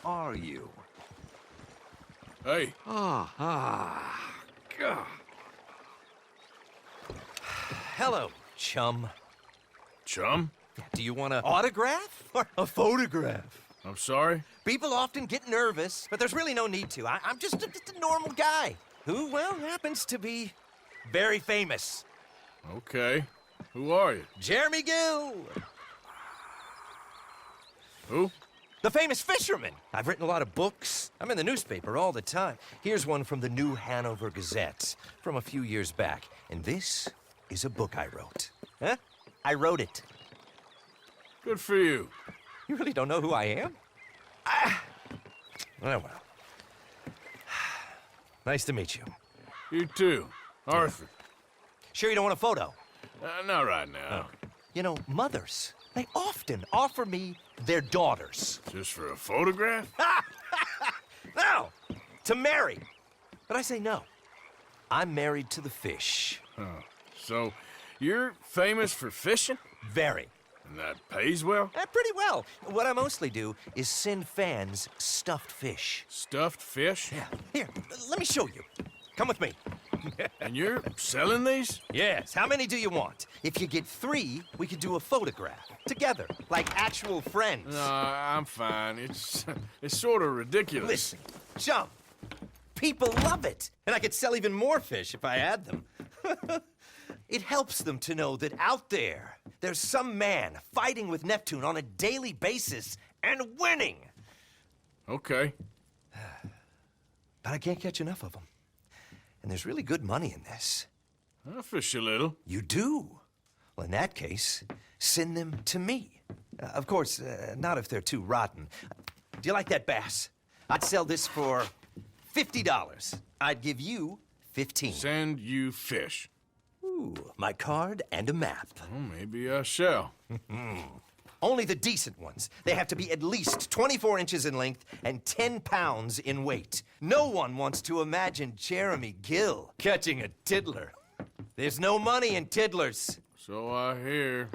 are you? Hey. God. Hello, chum. Chum? Do you want an autograph or a photograph? I'm sorry? People often get nervous, but there's really no need to. I'm just a normal guy who, well, happens to be very famous. Okay. Who are you? Jeremy Gill, Who? the famous fisherman. I've written a lot of books. I'm in the newspaper all the time. Here's one from the New Hanover Gazette from a few years back. And this is a book I wrote. Huh? I wrote it. Good for you. You really don't know who I am? Oh, well. Nice to meet you. You too. Arthur. Sure you don't want a photo? Not right now. You know, mothers, they often offer me their daughters. Just for a photograph? No, to marry. But I say no. I'm married to the fish. Oh. So, you're famous for fishing? Very. And that pays well? Pretty well. What I mostly do is send fans stuffed fish. Stuffed fish? Yeah. Here, let me show you. Come with me. And you're selling these? Yes. How many do you want? If you get 3, we could do a photograph. Together. Like actual friends. No, I'm fine. It's sort of ridiculous. Listen, chum. People love it. And I could sell even more fish if I had them. It helps them to know that out there, there's some man fighting with Neptune on a daily basis and winning. Okay. But I can't catch enough of them. And there's really good money in this. I'll fish a little. You do? Well, in that case, send them to me. Of course, not if they're too rotten. Do you like that bass? I'd sell this for $50. I'd give you 15. Send you fish. Ooh, my card and a map. Well, maybe I shall. Only the decent ones. They have to be at least 24 inches in length and 10 pounds in weight. No one wants to imagine Jeremy Gill catching a tiddler. There's no money in tiddlers. So I hear.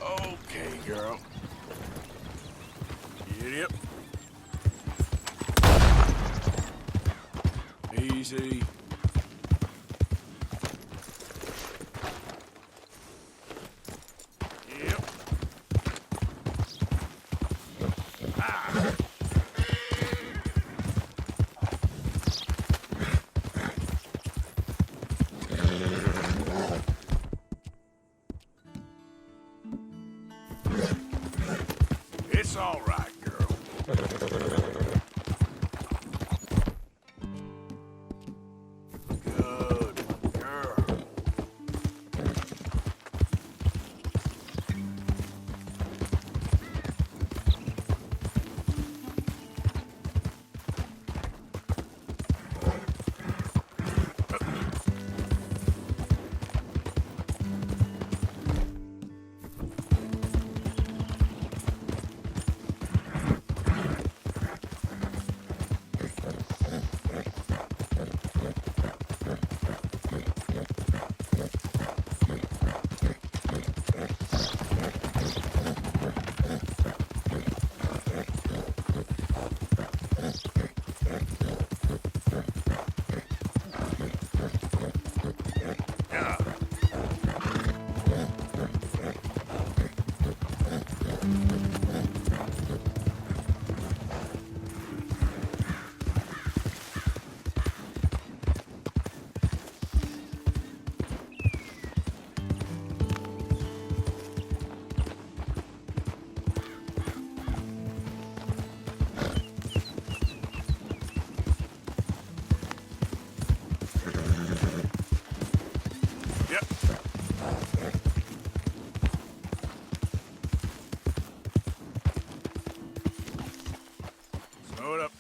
Okay, girl. Yep. Easy. It's all right, girl. Good girl. Yep. Slow it up.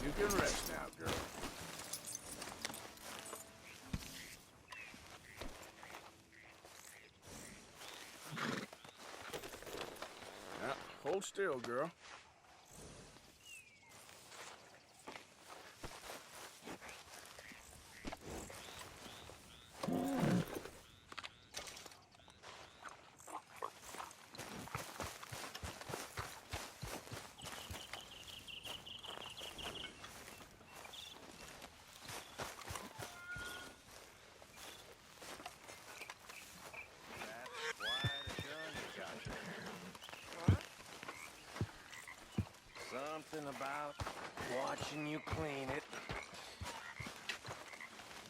You can rest now, girl. Now, hold still, girl. Something about watching you clean it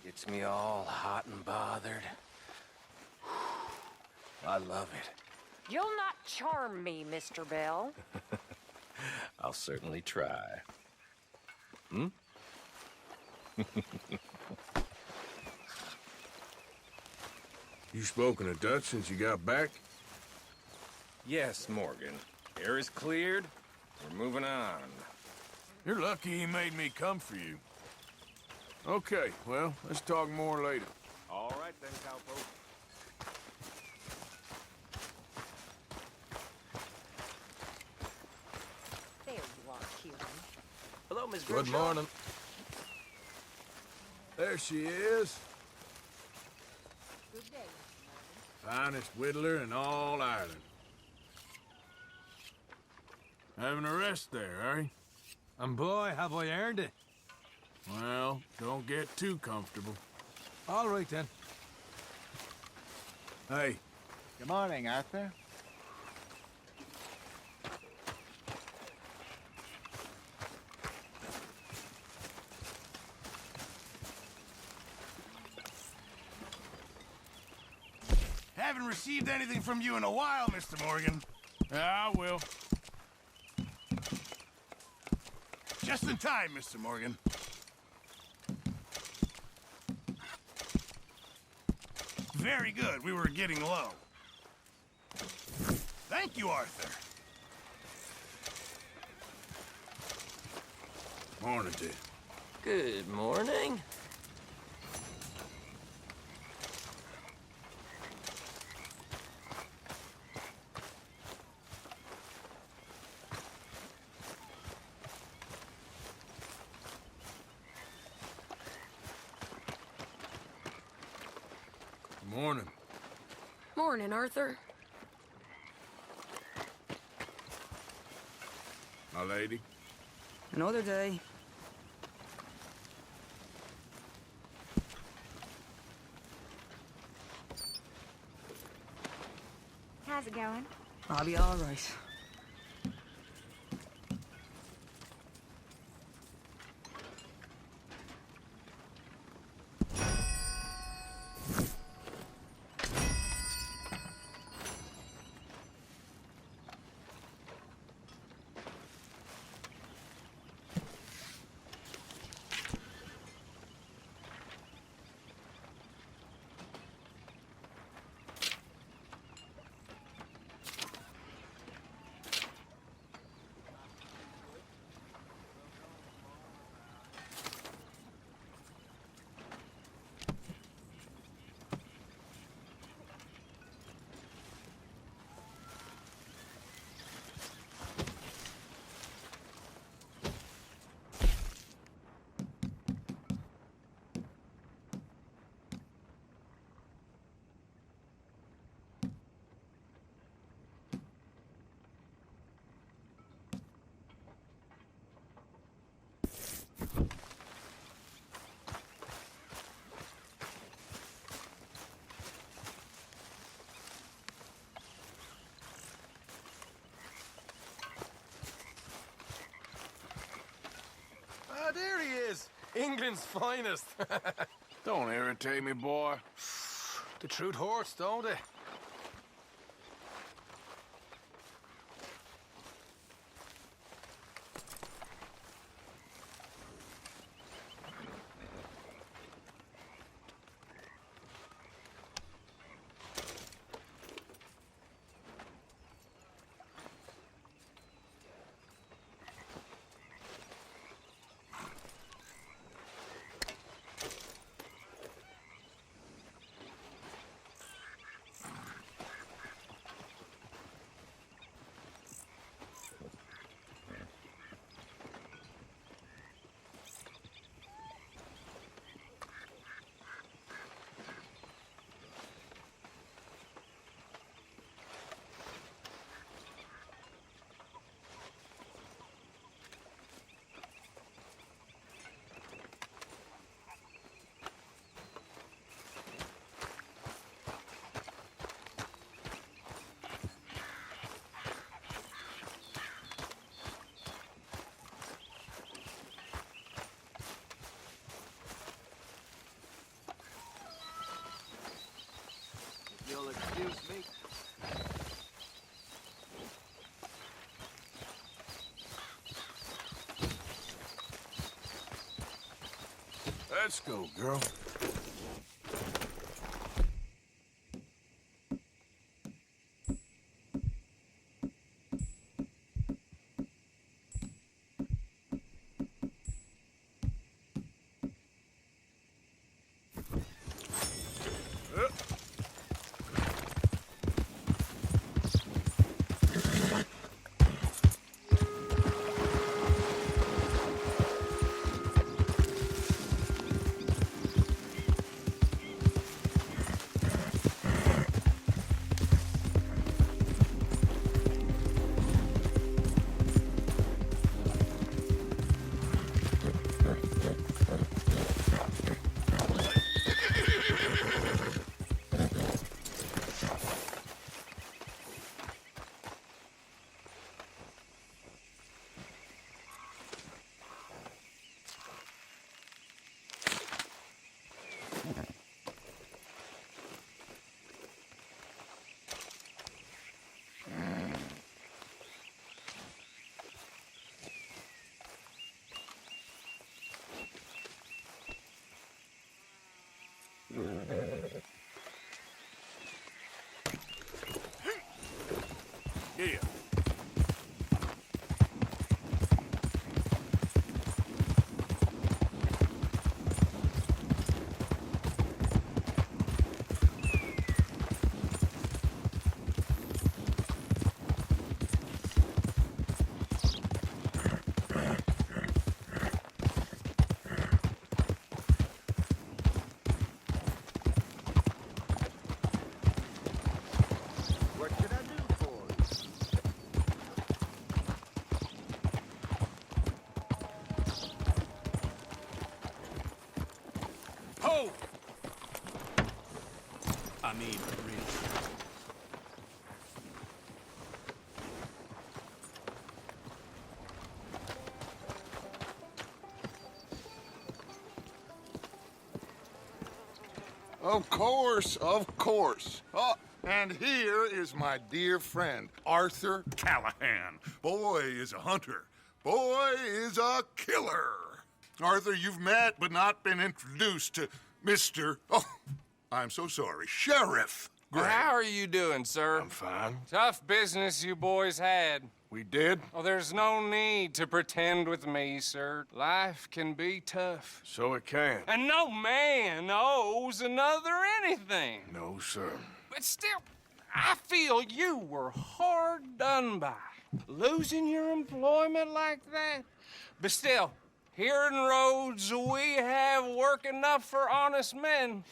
gets me all hot and bothered. I love it. You'll not charm me, Mr. Bell. I'll certainly try. Hmm? You spoken a Dutch since you got back? Yes, Morgan. Air is cleared. We're moving on. You're lucky he made me come for you. Okay, well, let's talk more later. All right then, cowpoke. There you are, Hughie. Hello, Miss Good Grimshaw. morning. There she is. Good day, Finest whittler in all Ireland. Having a rest there, are you? And boy, have I earned it. Well, don't get too comfortable. All right, then. Hey, Good morning, Arthur. Haven't received anything from you in a while, Mr. Morgan. I will. Just in time, Mr. Morgan. Very good. We were getting low. Thank you, Arthur. Morning, dear. Good morning. Morning. Morning, Arthur. My lady. Another day. How How's it going? I'll be all right. Ah, there he is. England's finest. Don't irritate me, boy. The truth hurts, don't it? You'll excuse me. Let's go, girl. Yeah. What can I do for you? Ho! I mean, really. Of course, of course. Oh, and here is my dear friend, Arthur Callahan. Boy is a hunter. Boy is a killer. Arthur, you've met but not been introduced to Mr. Oh, I'm so sorry, Sheriff Gray. How are you doing, sir? I'm fine. Tough business you boys had. We did? Oh, there's no need to pretend with me, sir. Life can be tough. So it can. And no man owes another anything. No, sir. But still, I feel you were hard done by. Losing your employment like that. But still, here in Rhodes, we have work enough for honest men.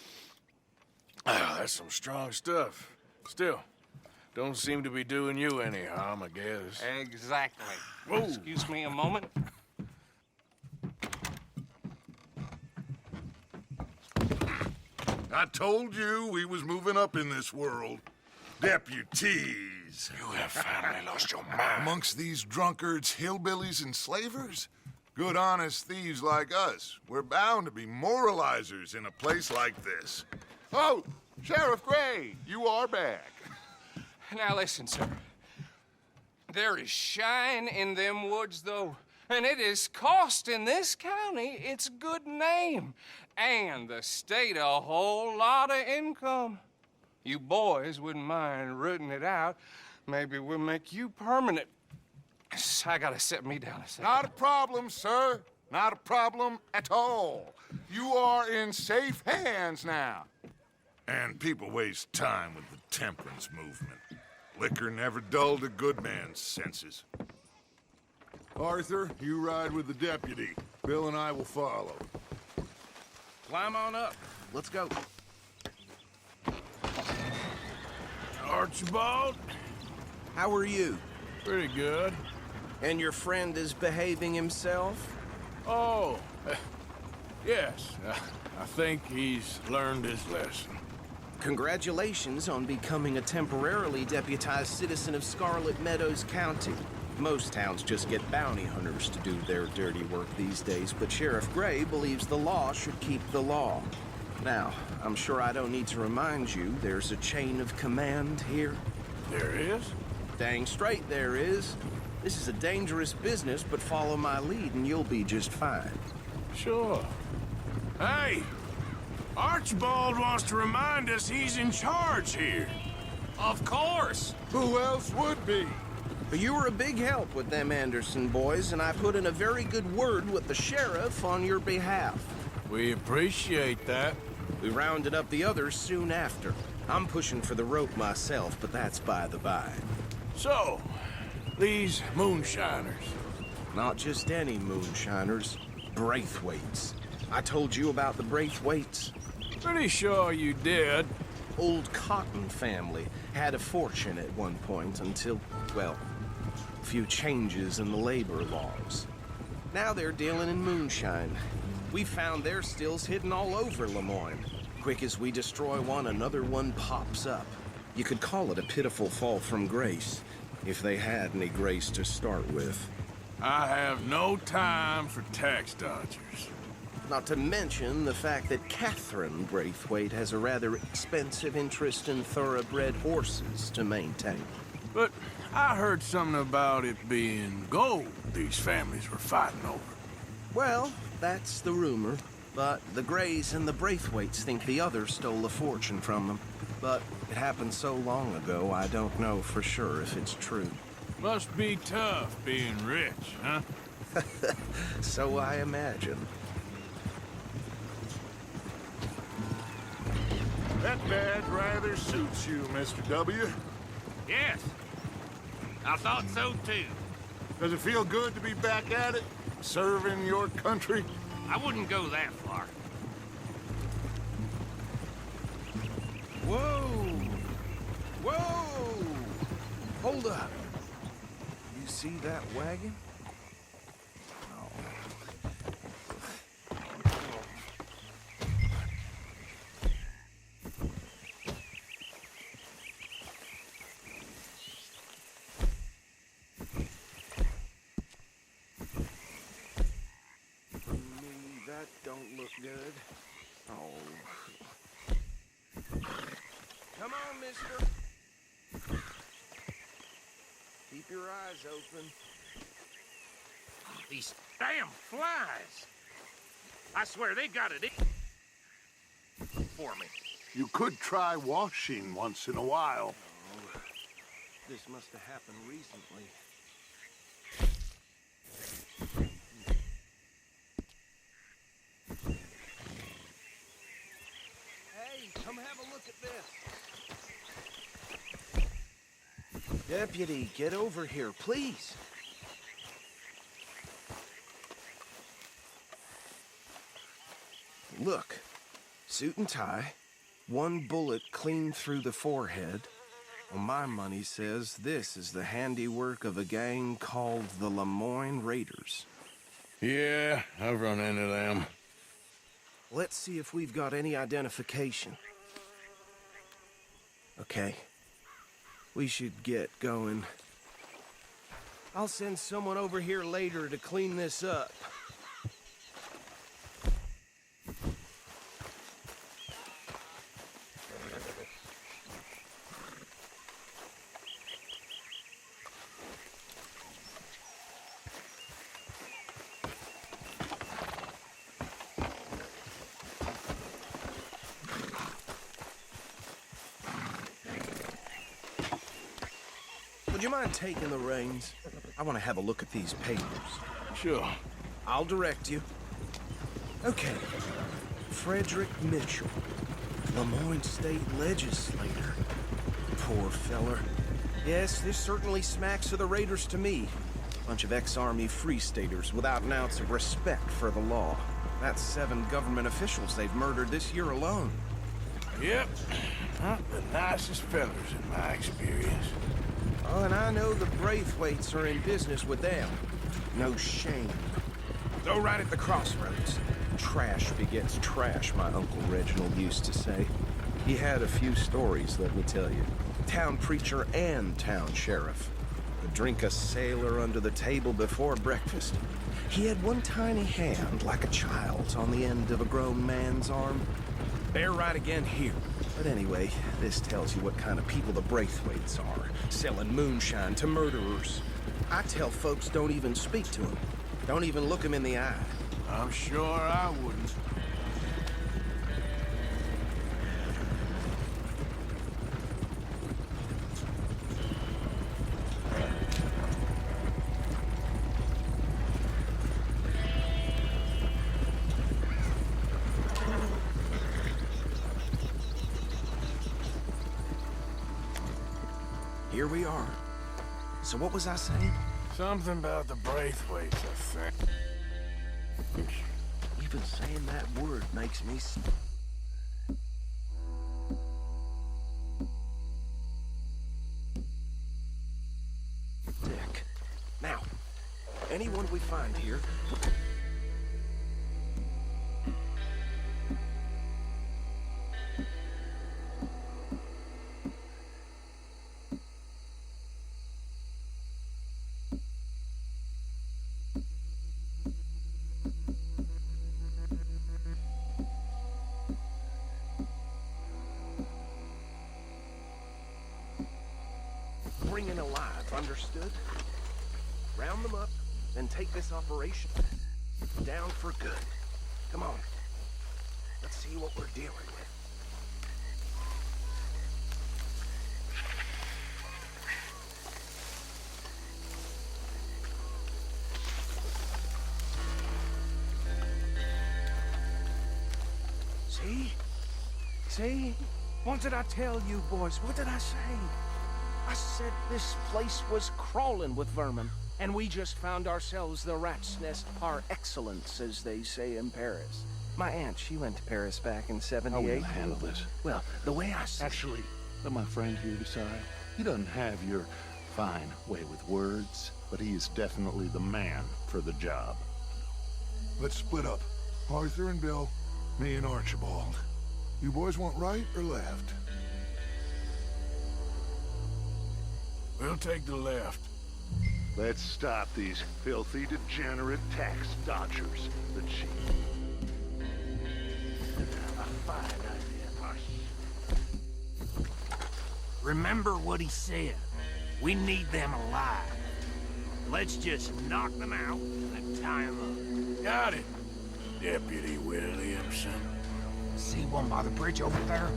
Ah, that's some strong stuff. Still, don't seem to be doing you any harm, I guess. Exactly. Whoa. Excuse me a moment. I told you we was moving up in this world. Deputies. You have finally lost your mind. Amongst these drunkards, hillbillies, and slavers? Good honest thieves like us. We're bound to be moralizers in a place like this. Oh, Sheriff Gray, you are back. Now listen, sir. There is shine in them woods, though. And it is costing this county its good name. And the state a whole lot of income. You boys wouldn't mind rooting it out. Maybe we'll make you permanent. I gotta set me down a second. Not a problem, sir. Not a problem at all. You are in safe hands now. And people waste time with the temperance movement. Liquor never dulled a good man's senses. Arthur, you ride with the deputy. Bill and I will follow. Climb on up. Let's go. Archibald? How are you? Pretty good. And your friend is behaving himself? Oh, yes. I think he's learned his lesson. Congratulations on becoming a temporarily deputized citizen of Scarlet Meadows County. Most towns just get bounty hunters to do their dirty work these days, but Sheriff Gray believes the law should keep the law. Now, I'm sure I don't need to remind you there's a chain of command here. There is? Dang straight there is. This is a dangerous business, but follow my lead and you'll be just fine. Sure. Hey! Archibald wants to remind us he's in charge here. Of course. Who else would be? But you were a big help with them Anderson boys, and I put in a very good word with the sheriff on your behalf. We appreciate that. We rounded up the others soon after. I'm pushing for the rope myself, but that's by the by. So, these moonshiners. Not just any moonshiners, Braithwaites. I told you about the Braithwaites. Pretty sure you did. Old Cotton family had a fortune at one point until, well, a few changes in the labor laws. Now they're dealing in moonshine. We found their stills hidden all over Lemoyne. Quick as we destroy one, another one pops up. You could call it a pitiful fall from grace, if they had any grace to start with. I have no time for tax dodgers. Not to mention the fact that Catherine Braithwaite has a rather expensive interest in thoroughbred horses to maintain. But I heard something about it being gold these families were fighting over. Well, that's the rumor. But the Grays and the Braithwaites think the others stole a fortune from them. But it happened so long ago, I don't know for sure if it's true. Must be tough being rich, huh? So I imagine. That badge rather suits you, Mr. W. Yes. I thought so too. Does it feel good to be back at it? Serving your country? I wouldn't go that far. Whoa! Whoa! Hold up. You see that wagon? That don't look good. Oh. mister. Keep your eyes open. These damn flies. I swear they got it in for me. You could try washing once in a while. Oh, this must have happened recently. Hey, come have a look at this. Deputy, get over here, please. Look, suit and tie, one bullet clean through the forehead. Well, my money says this is the handiwork of a gang called the Lemoyne Raiders. Yeah, I've run into them. Let's see if we've got any identification. Okay. We should get going. I'll send someone over here later to clean this up. Would you mind taking the reins? I want to have a look at these papers. Sure. I'll direct you. Okay. Frederick Mitchell, Lemoyne State Legislator. Poor feller. Yes, this certainly smacks of the Raiders to me. Bunch of ex-Army Free Staters without an ounce of respect for the law. That's 7 government officials they've murdered this year alone. Yep. Not the nicest fellas in my experience. Oh, and I know the Braithwaites are in business with them. No shame. Though right at the crossroads. Trash begets trash, my Uncle Reginald used to say. He had a few stories, let me tell you. Town preacher and town sheriff. Would drink a sailor under the table before breakfast. He had one tiny hand, like a child's, on the end of a grown man's arm. Bear right again here. But anyway, this tells you what kind of people the Braithwaites are, selling moonshine to murderers. I tell folks don't even speak to them. Don't even look them in the eye. I'm sure I wouldn't. Here we are. So what was I saying? Something about the Braithwaites, I think. Even saying that word makes me sick. Now, anyone we find here... bringing alive, understood? Round them up, then take this operation down for good. Come on. Let's see what we're dealing with. See? See? What did I tell you, boys? What did I say? I said this place was crawling with vermin, and we just found ourselves the rat's nest par excellence, as they say in Paris. My aunt, she went to Paris back in '78. How are we gonna handle this? Well, the way I see Actually, let my friend here decide. He doesn't have your fine way with words, but he is definitely the man for the job. Let's split up. Arthur and Bill, me and Archibald. You boys want right or left? We'll take the left. Let's stop these filthy, degenerate tax dodgers. The chief. A fine idea, Marsh. Remember what he said. We need them alive. Let's just knock them out and tie them up. Got it, Deputy Williamson. See one by the bridge over there?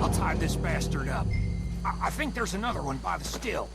I'll tie this bastard up. I think there's another one by the still.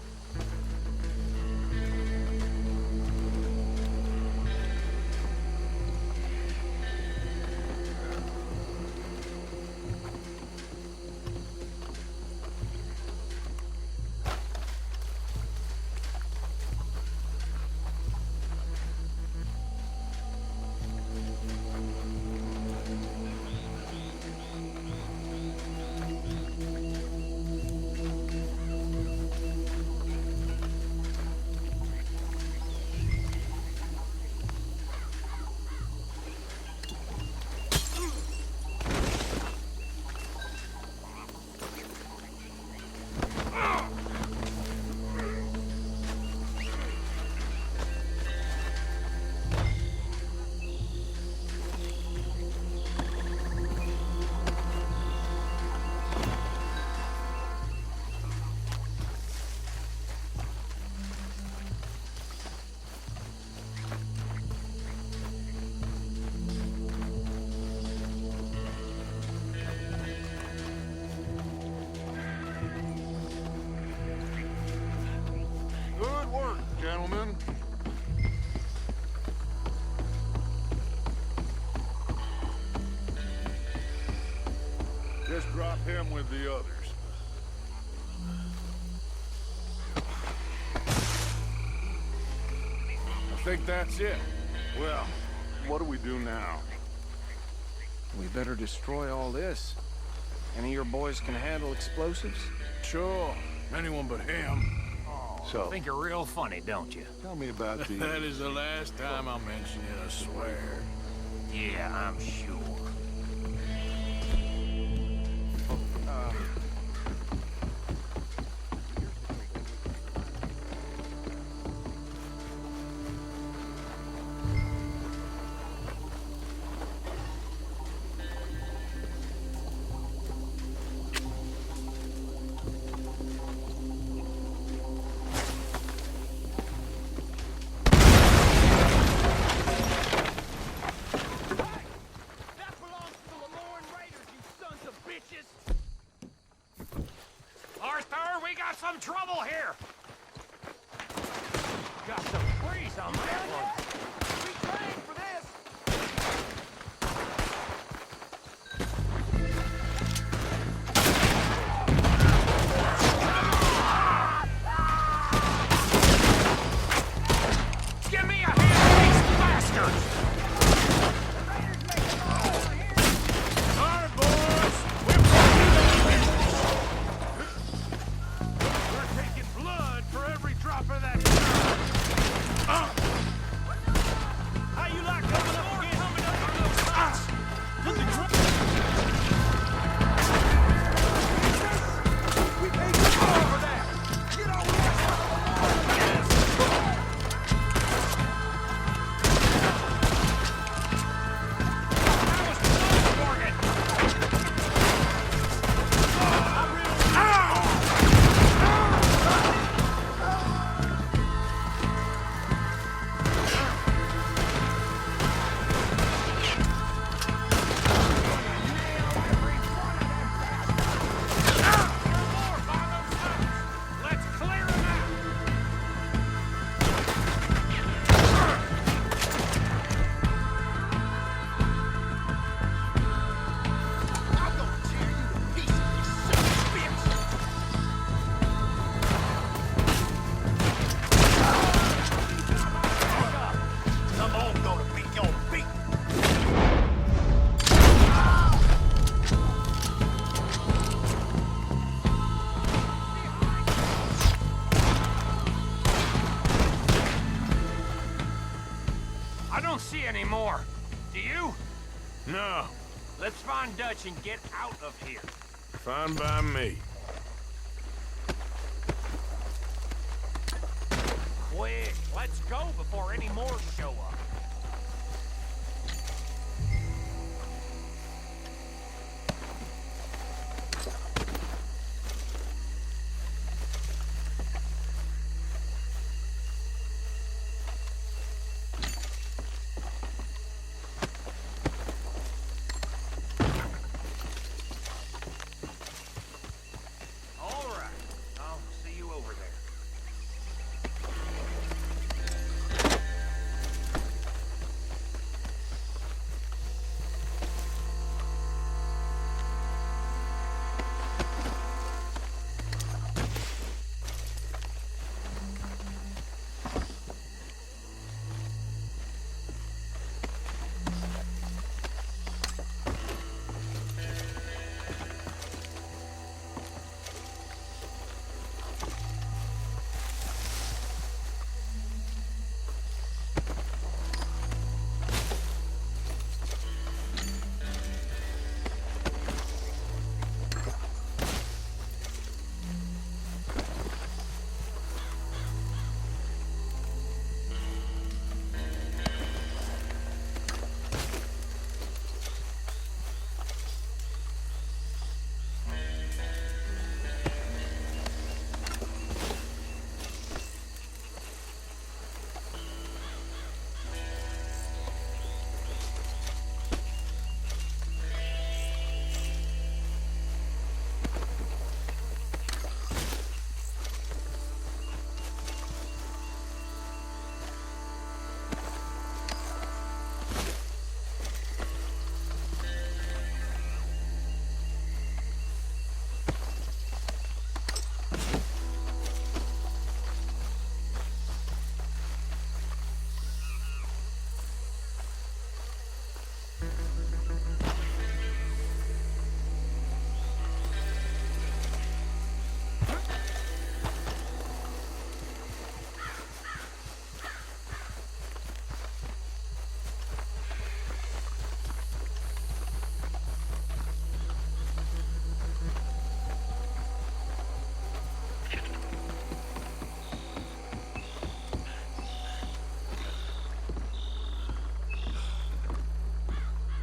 Good work, gentlemen. Just drop him with the others. I think that's it. Well, what do we do now? We better destroy all this. Any of your boys can handle explosives? Sure, anyone but him. So, Think you're real funny, don't you? tell me about the... That is the last time I'll mention it, I swear. Yeah, I'm sure. more. Do you? No, Let's find Dutch and get out of here. fine by me. Quick, let's go before any more show up. All right, I'll see you over there.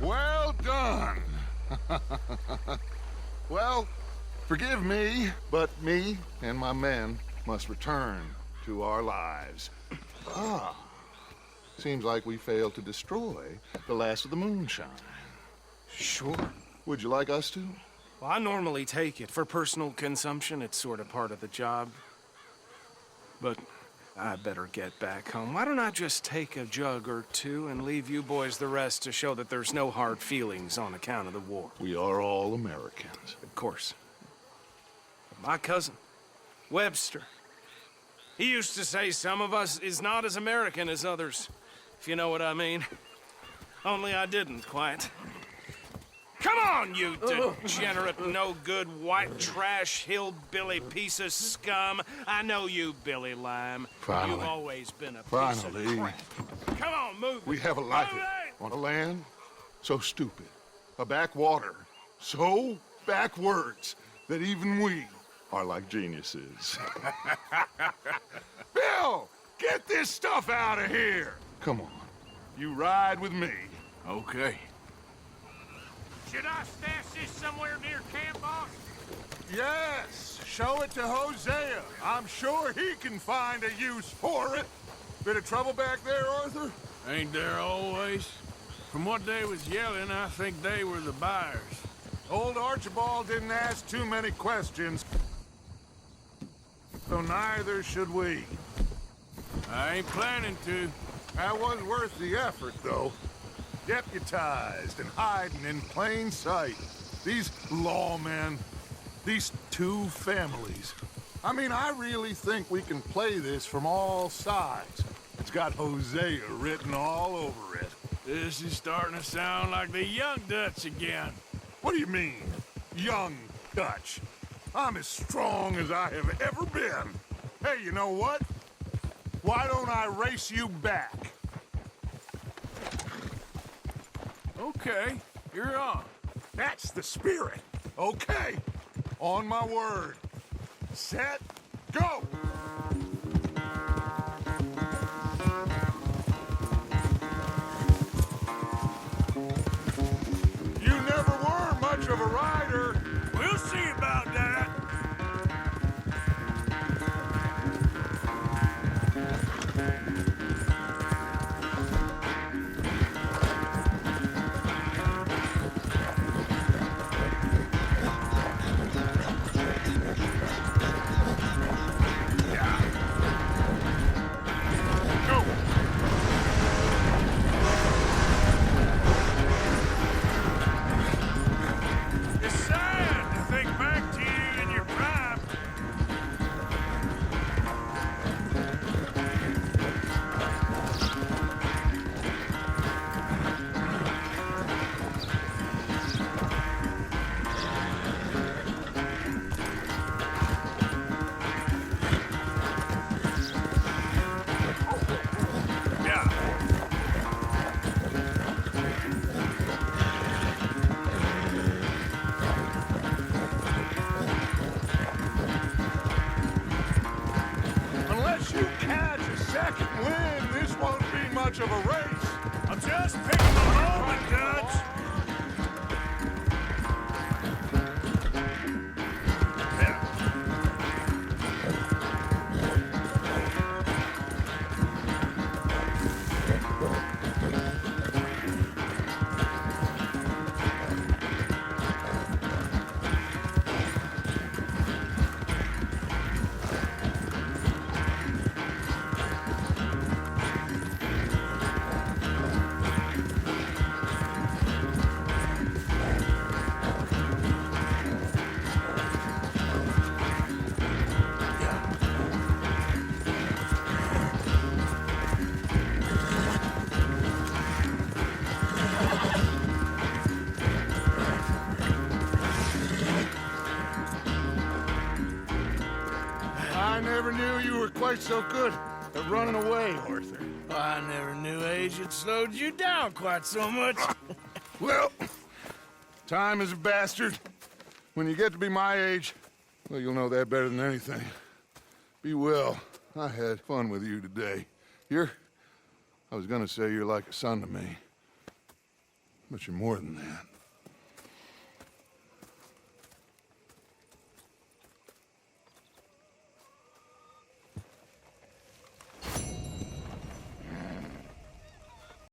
Well done. Well, forgive me, but me and my men must return to our lives. Ah, seems like we failed to destroy the last of the moonshine. Sure. Would you like us to? Well, I normally take it. For personal consumption, it's sort of part of the job. But I better get back home. Why don't I just take a jug or two and leave you boys the rest to show that there's no hard feelings on account of the war? We are all Americans. Of course. My cousin, Webster, he used to say some of us is not as American as others, if you know what I mean. Only I didn't quite. Come on, you degenerate, no-good, white trash, hillbilly piece of scum. I know you, Billy Lime. Finally. You've always been a piece Finally. of crap. Come on, move. We have a life on a land so stupid, a backwater so backwards that even we are like geniuses. Bill, get this stuff out of here. Come on, you ride with me. Okay. Should I stash this somewhere near camp, boss? Yes, show it to Hosea. I'm sure he can find a use for it. Bit of trouble back there, Arthur? Ain't there always? From what they was yelling, I think they were the buyers. Old Archibald didn't ask too many questions, so neither should we. I ain't planning to. That was worth the effort, though. Deputized and hiding in plain sight. These lawmen, these two families. I mean, I really think we can play this from all sides. It's got Hosea written all over it. This is starting to sound like the young Dutch again. What do you mean, young Dutch? I'm as strong as I have ever been. Hey, you know what? Why don't I race you back? Okay, you're on. That's the spirit. Okay, on my word. Set, go! You never were much of a rider. We'll see about that. It's sad to think back to you in your prime. Yeah. Unless you catch a second wind, this won't be much of a race. I'm just picking the moment, Dutch. Yeah. I never knew you were quite so good at running away, Arthur. I never knew age had slowed you down quite so much. Well, time is a bastard. When you get to be my age, well, you'll know that better than anything. Be well. I had fun with you today. I was gonna say you're like a son to me, but you're more than that.